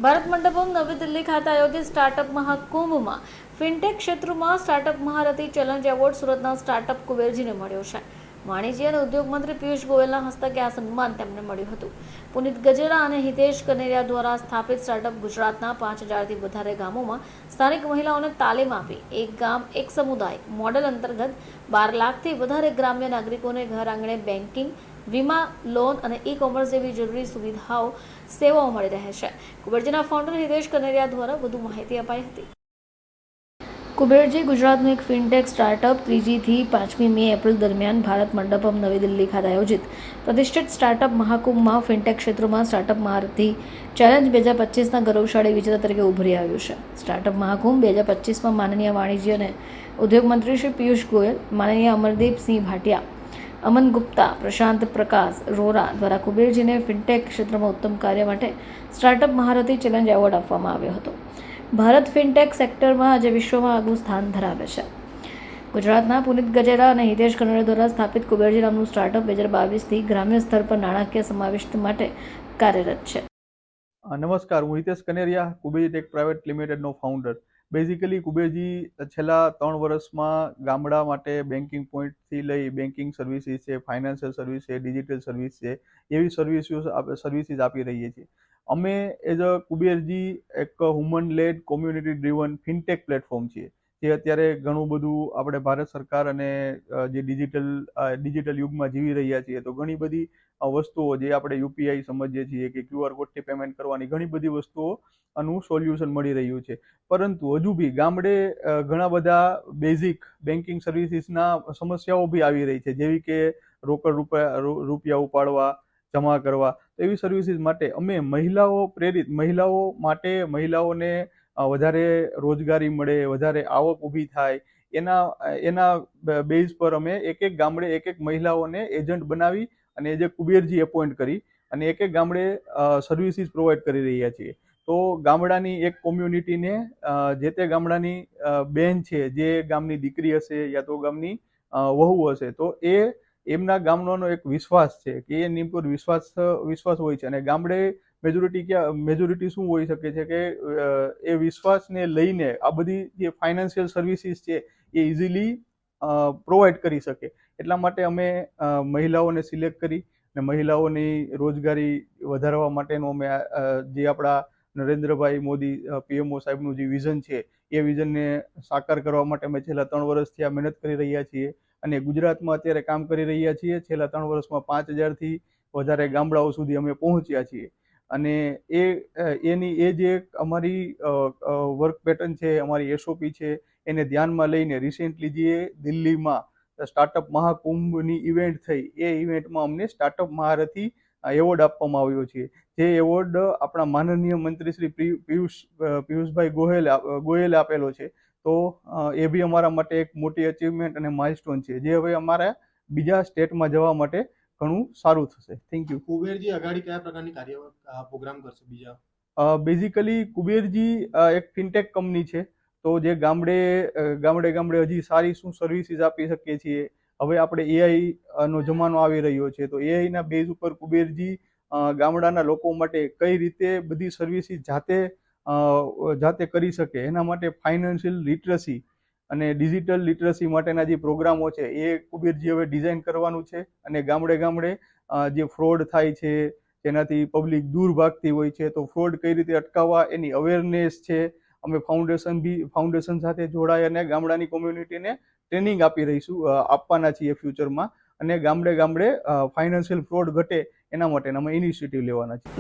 ભારત મંડપમ નવી દિલ્હી ખાતે આયોજિત સ્ટાર્ટઅપ મહાકુંભમાં ફિનટેક ક્ષેત્રમાં સ્ટાર્ટઅપ મહારથી ચેલેન્જ એવોર્ડ સુરતના સ્ટાર્ટઅપ કુબેરજીને મળ્યો છે. વાણિજ્ય અને ઉદ્યોગ મંત્રી પિયુષ ગોયલના હસ્તકે આ સન્માન તેમને મળ્યું હતું. પુનિત ગજેરા અને હિતેશ કનેરિયા દ્વારા સ્થાપિત સ્ટાર્ટઅપ ગુજરાતના 5000થી વધારે ગામોમાં સ્થાનિક મહિલાઓને તાલીમ આપી એક ગામ એક સમુદાય મોડેલ અંતર્ગત 12 લાખથી વધારે ગ્રામ્ય નાગરિકોને ઘર આંગણે બેન્કિંગ, વીમા, લોન અને ઈ-કોમર્સ જેવી જરૂરી સુવિધાઓ સેવાઓ મળી રહે છે. કુબેરજીના ફાઉન્ડર હિતેશ કનેરિયા દ્વારા વધુ માહિતી અપાઈ હતી. કુબેરજી ગુજરાતનું એક ફિનટેક સ્ટાર્ટઅપ 3જી થી 5મી મે એપ્રિલ દરમિયાન ભારત મંડપમ નવી દિલ્હી ખાતે આયોજિત પ્રતિષ્ઠિત સ્ટાર્ટઅપ મહાકુંભમાં ફિનટેક ક્ષેત્રમાં સ્ટાર્ટઅપ મહારથી ચેલેન્જ 2025ના ગૌરવશાળી વિજેતા તરીકે ઉભરી આવ્યું છે. સ્ટાર્ટઅપ મહાકુંભ 2025માં માનનીય વાણિજ્ય અને ઉદ્યોગ મંત્રી શ્રી પિયુષ ગોયલ, માનનીય અમરદીપસિંહ ભાટિયા, અમન ગુપ્તા, પ્રશાંત પ્રકાશ રોરા દ્વારા કુબેરજીને ફિનટેક ક્ષેત્રમાં ઉત્તમ કાર્ય માટે સ્ટાર્ટઅપ મહારથી ચેલેન્જ એવોર્ડ આપવામાં આવ્યો હતો. ભારત ફિનટેક સેક્ટરમાં આજે વિશ્વમાં આગવું સ્થાન ધરાવે છે. ગુજરાતના પુનિત ગજેરા અને હિતેશ કનેરિયા દ્વારા સ્થાપિત કુબેરજી નામનું સ્ટાર્ટઅપ 2022થી ગ્રામ્ય સ્તર પર નાણાકીય સમાવિષ્ટ માટે કાર્યરત છે. નમસ્કાર, હું હિતેશ કનેરિયા, કુબેરજી ટેક પ્રાઇવેટ લિમિટેડનો ફાઉન્ડર. બેઝિકલી કુબેરજી છેલ્લા 3 વર્ષમાં ગામડા માટે બેન્કિંગ પોઈન્ટથી લઈ બેન્કિંગ સર્વિસીસ છે, ફાઇનાન્શિયલ સર્વિસ છે, ડિજિટલ સર્વિસ છે, એવી સર્વિસીસ આપી રહીએ છીએ. અમે એઝ અ કુબેરજી એક human lead community driven fintech platform છીએ, જે અત્યારે ઘણું બધું આપણે ભારત સરકાર અને જે ડિજિટલ યુગમાં જીવી રહ્યા છીએ, તો ઘણી બધી વસ્તુઓ જે આપણે યુપીઆઈ સમજીએ છીએ કે QR કોડથી પેમેન્ટ કરવાની ઘણી બધી વસ્તુઓનું સોલ્યુશન મળી રહ્યું છે. પરંતુ હજુ બી ગામડે ઘણા બધા બેઝિક બેન્કિંગ સર્વિસીસના સમસ્યાઓ બી આવી રહી છે, જેવી કે રોકડ રૂપિયા ઉપાડવા, જમા કરવા. તો એવી સર્વિસીસ માટે અમે મહિલાઓ માટે મહિલાઓને વધારે રોજગારી મળે, વધારે આવક ઊભી થાય, એના બેઝ પર અમે એક ગામડે એક મહિલાઓને એજન્ટ બનાવી અને જે કુબેરજી એપોઇન્ટ કરી અને એક ગામડે સર્વિસીસ પ્રોવાઈડ કરી રહ્યા છીએ. તો ગામડાની એક કોમ્યુનિટીને જે તે ગામડાની બેન છે, જે ગામની દીકરી હશે યા તો ગામની વહુ હશે, તો એમના ગામનો એક વિશ્વાસ છે કે એની પર વિશ્વાસ હોય છે. અને ગામડે મેજોરિટી શું હોઈ શકે છે કે એ વિશ્વાસને લઈને આ બધી જે ફાઇનાન્શિયલ સર્વિસીસ છે એ ઇઝીલી પ્રોવાઈડ કરી શકે. એટલા માટે અમે મહિલાઓને સિલેક્ટ કરી અને મહિલાઓની રોજગારી વધારવા માટેનો અમે જે આપણા નરેન્દ્રભાઈ મોદી PMO સાહેબનું જે વિઝન છે એ વિઝનને સાકાર કરવા માટે અમે છેલ્લા 3 વર્ષથી આ મહેનત કરી રહ્યા છીએ અને ગુજરાતમાં અત્યારે કામ કરી રહ્યા છીએ. છેલ્લા 3 વર્ષમાં 5000થી વધારે ગામડાઓ સુધી અમે પહોંચ્યા છીએ. અને એ જે અમારી વર્ક પેટર્ન છે, અમારી SOP છે, એને ધ્યાનમાં લઈને રિસેન્ટલી જે દિલ્હીમાં સ્ટાર્ટઅપ મહાકુંભની ઇવેન્ટ થઈ, એ ઇવેન્ટમાં અમને સ્ટાર્ટઅપ મહારથી એવોર્ડ આપવામાં આવ્યો છે. જે એવોર્ડ આપણા માનનીય મંત્રી શ્રી પિયુષભાઈ ગોયલે આપેલો છે. તો એ બી અમારા માટે એક મોટી અચીવમેન્ટ અને માઇલસ્ટોન છે, જે હવે અમારા બીજા સ્ટેટમાં જવા માટે ઘણું સારું થશે. Thank you. કુબેરજી આગાડી કયા પ્રકારની પ્રોગ્રામ કરશે બીજા? બેઝિકલી કુબેરજી એક ફિનટેક કંપની છે. તો જે ગામડે હજી સારી શું સર્વિસીસ આપી શકીએ છીએ. હવે આપણે AI નો જમાનો આવી રહ્યો છે, તો AI ના બેઝ ઉપર કુબેરજી ગામડાના લોકો માટે કઈ રીતે બધી સર્વિસીસ જાતે કરી શકે, એના માટે ફાઇનાન્શિયલ લિટરસી અને ડિજિટલ લિટરસી માટેના જે પ્રોગ્રામો છે એ કુબેરજી હવે ડિઝાઇન કરવાનું છે. અને ગામડે જે ફ્રોડ થાય છે, જેનાથી પબ્લિક દૂર ભાગતી હોય છે, તો ફ્રોડ કઈ રીતે અટકાવવા એની અવેરનેસ છે. અમે ફાઉન્ડેશન સાથે જોડાઈ અને ગામડાની કોમ્યુનિટીને ટ્રેનિંગ આપવાના છીએ ફ્યુચરમાં. અને ગામડે ફાઇનાન્શિયલ ફ્રોડ ઘટે એના માટે અમે ઇનિશિયેટિવ લેવાના છીએ.